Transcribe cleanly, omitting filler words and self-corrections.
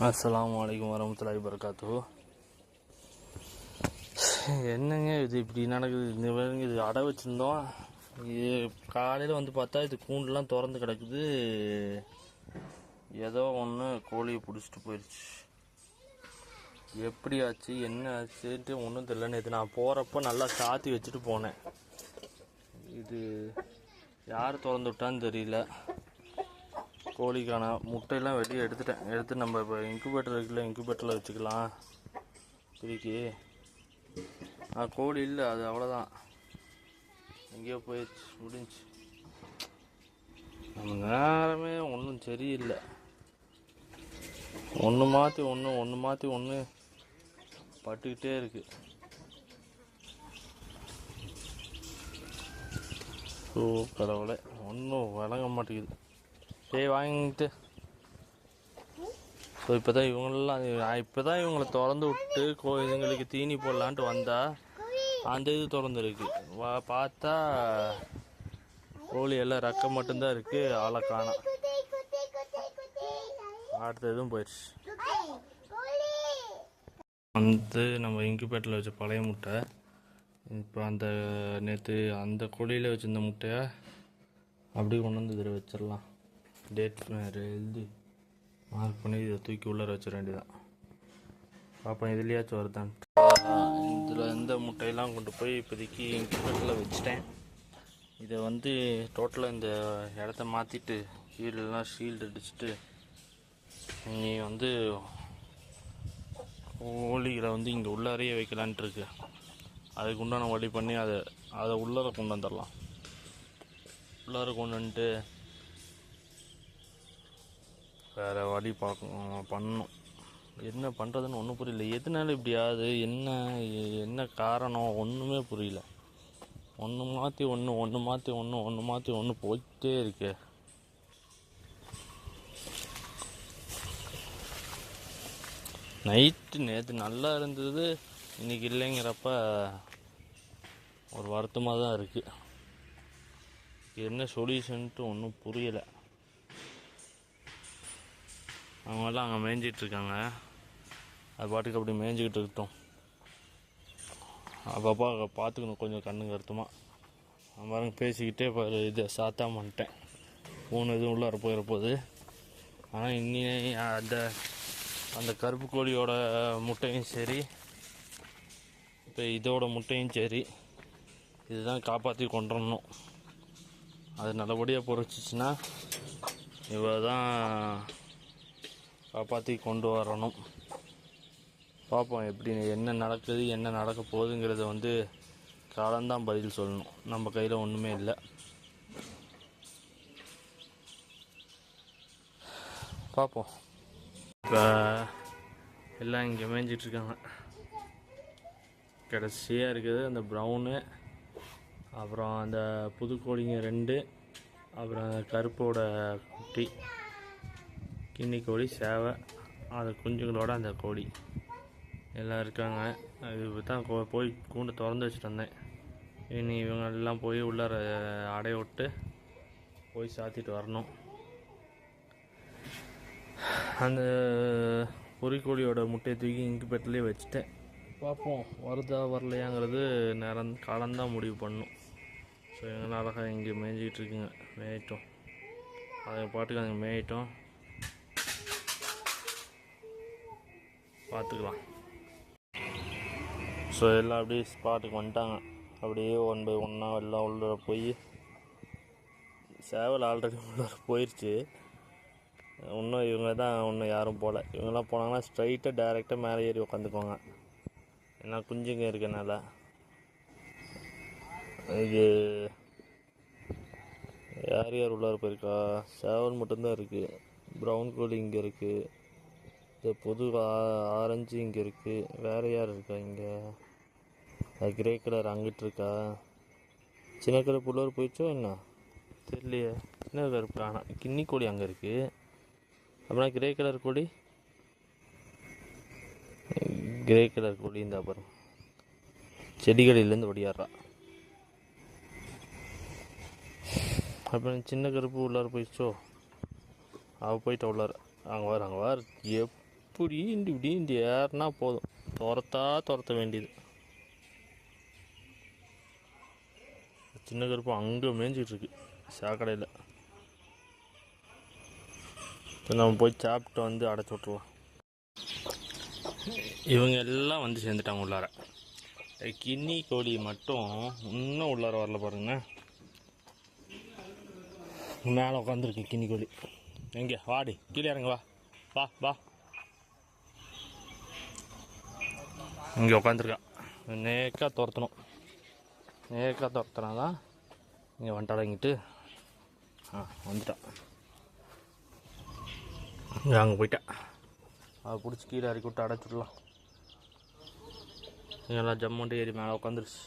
அஸ்ஸலாமு அலைக்கும் வரமத்துல்லாஹி வபரகாத்துஹு. என்னங்க இது இப்படி நடக்குது? இந்த பாருங்க, இது அடை வச்சுருந்தோம். இது காலையில் வந்து பார்த்தா இது கூண்டுலாம் திறந்து கிடக்குது. ஏதோ ஒன்று கோழியை பிடிச்சிட்டு போயிடுச்சு. எப்படி ஆச்சு என்ன ஆச்சுன்ட்டு ஒன்றும் தெரியல. நேற்று நான் போகிறப்ப நல்லா சாத்தி வச்சுட்டு போனேன். இது யார் திறந்து விட்டான்னு தெரியல. கோழிக்கான முட்டையெல்லாம் வெளியே எடுத்து நம்ம இப்போ இன்குபேட்டர் இருக்குல்ல, இன்குபேட்டரில் வச்சுக்கலாம். திருக்கி கோழி இல்லை, அது அவ்வளோதான், எங்கேயோ போயிடுச்சு, முடிஞ்சு. நம்ம நேரமே ஒன்றும் சரியில்லை. ஒன்று மாற்றி ஒன்று பட்டுக்கிட்டே இருக்கு. கடவுளே, ஒன்றும் விளங்க மாட்டேங்குது. வாங்கிட்டு ஸோ இப்போ தான் இவங்களை திறந்து விட்டு இதுங்களுக்கு தீனி போடலான்ட்டு வந்தால் அந்த இது திறந்துருக்கு. பார்த்தா கோழி எல்லாம் ரக்க மட்டும்தான் இருக்குது, ஆளை காணோம். அடுத்த எதுவும் போயிடுச்சு. வந்து நம்ம இன்குபேட்டரில் வச்ச பழைய முட்டை இப்போ அந்த நேற்று அந்த கோழியில் வச்சுருந்த முட்டையை அப்படியே கொண்டு வந்து இதில் வச்சிடலாம். டேட் எழுதி மார்க் பண்ணி இதை தூக்கி உள்ளார வச்சிட வேண்டியதான். பார்ப்போம் இதுலையாச்சும் வருதான். இதில் இந்த முட்டையெல்லாம் கொண்டு போய் இப்போதைக்கு இன்குபேட்டரில் வச்சுட்டேன். இதை வந்து டோட்டலாக இந்த இடத்த மாற்றிட்டு கீழெல்லாம் ஷீல்டு அடிச்சுட்டு நீ வந்து கோழிகளை வந்து இங்கே உள்ளாரையே வைக்கலான்ட்டு இருக்கு. அதுக்கு உண்டான வழி பண்ணி அதை உள்ளார கொண்டு வந்துடலாம். உள்ளார கொண்டு வந்துட்டு வேறு வழி பண்ணணும். என்ன பண்ணுறதுன்னு ஒன்றும் புரியல. எதனால இப்படி ஆகுது, என்ன காரணம் ஒன்றுமே புரியல. ஒன்று மாற்றி ஒன்று போயிட்டே இருக்கு. நேற்று நல்லா இருந்தது, இன்னைக்கு இல்லைங்கிறப்ப ஒரு வருத்தமாக தான் இருக்குது. என்ன சொல்யூஷன்ட்டு ஒன்றும் புரியலை. அவங்கெல்லாம் அங்கே மேய்ஞ்சிட்ருக்காங்க, அது பாட்டுக்கு அப்படி மேய்ஞ்சிக்கிட்டு இருக்கட்டும். அப்பப்போ பார்த்துக்கணும் கொஞ்சம் கண்ணு கருத்துமாக. பாருங்க பேசிக்கிட்டே இதை சாத்தாம வந்துட்டேன். பூனை எதுவும் உள்ளார போயிடப்போகுது. ஆனால் இன்னி அந்த கருப்பு கோழியோட முட்டையும் சரி, இப்போ இதோட முட்டையும் சரி, இதுதான் காப்பாற்றி கொண்டுடணும். அது நல்லபடியாக பொறிச்சிச்சின்னா இவ தான் காப்பாற்றி கொண்டு வரணும். பார்ப்போம் எப்படி என்ன நடக்குது, என்ன நடக்க போகுதுங்கிறத வந்து காலம்தான் பதில் சொல்லணும். நம்ம கையில் ஒன்றுமே இல்லை. பார்ப்போம். இப்போ எல்லாம் இங்கே மேய்ஞ்சிட்ருக்காங்க. கடைசியாக இருக்குது அந்த ப்ரௌனு, அப்புறம் அந்த புது கோழிங்க 2, அப்புறம் கருப்போட குட்டி, கிண்ணி கோழி, சேவை, அது குஞ்சுங்களோட அந்த கோழி எல்லாம் இருக்காங்க. இது தான் போய் கூண்டு திறந்து வச்சுட்டு வந்தேன். இனி இவங்க எல்லாம் போய் உள்ளார அடைய விட்டு போய் சாத்திட்டு வரணும். அந்த பொறிக்கோழியோட முட்டையை தூக்கி இன்குபேட்டர்லேயே வச்சுட்டேன். பார்ப்போம் வருதா வரலையாங்கிறது காலம்தான் முடிவு பண்ணணும். ஸோ எங்கெல்லாம் அழகாக இங்கே மேய்ஞ்சிக்கிட்டு இருக்குங்க. மேயிட்டோம், அதை பாட்டுக்கு அங்கே மேயிட்டோம், பார்த்துக்கலாம். ஸோ எல்லாம் அப்படியே ஸ்பாட்டுக்கு வந்துட்டாங்க. அப்படியே 1 by 1 எல்லாம் உள்ள போய் சேவல் ஆல்ரெடி உள்ள போயிடுச்சு. இன்னும் இவங்க தான் யாரும் போகல. இவங்கெல்லாம் போனாங்கன்னா ஸ்ட்ரைட்டாக டைரெக்டாக மேலே ஏறி உட்காந்துக்குவாங்க. ஏன்னா குஞ்சுங்க இருக்கனால. இது யார் உள்ளார போயிருக்கா? சேவல் மட்டும்தான் இருக்குது. ப்ரௌன் கோழி இங்கே இருக்குது. இந்த புது ஆரஞ்சு இங்கே இருக்குது. வேறு யார் இருக்கா இங்கே? கிரே கலர் அங்கிட்டு இருக்கா. சின்ன கலர் புள்ளவர் போயிடுச்சோ என்ன தெரியலையே. சின்ன கலர் ஆனால் கிண்ணி கோழி அங்கே இருக்குது. அப்படின்னா கிரே கலர் கோழி இந்த அப்புறம் செடிகளிலேருந்து ஒடியாடுறா. அப்புறம் சின்ன கருப்பு உள்ளார போயிடுச்சோ. அவள் போயிட்டு உள்ளார அங்கே வார் இப்படி ஏறினா போதும், துரத்த வேண்டியது. சின்ன கருப்பு அங்கே மேய்ஞ்சிட்டு இருக்கு சாக்கடையில். நம்ம போய் சாப்பிட்டு வந்து அடைச்சி விட்ருலாம். இவங்க எல்லாம் வந்து சேர்ந்துட்டாங்க உள்ளார. கின்னி கோழி மட்டும் இன்னும் உள்ளார வரல பாருங்கண்ணே. மேலே உட்காந்துருக்கு கின்னி கோழி. எங்கே வாடி, கீழே இறங்க, வா வா வா. இங்கே உட்காந்துருக்கா. நேக்காக துரத்தணும். நேக்காக துரத்துனா தான் இங்கே வந்துட்டாடங்கிட்டு. வந்துட்டான். அங்கே போயிட்டா. அதை பிடிச்சி கீழே இறக்கி விட்டு அடைச்சிடலாம். எல்லாம் ஜம்முன்ட்டு ஏறி மேலே உட்காந்துருச்சு.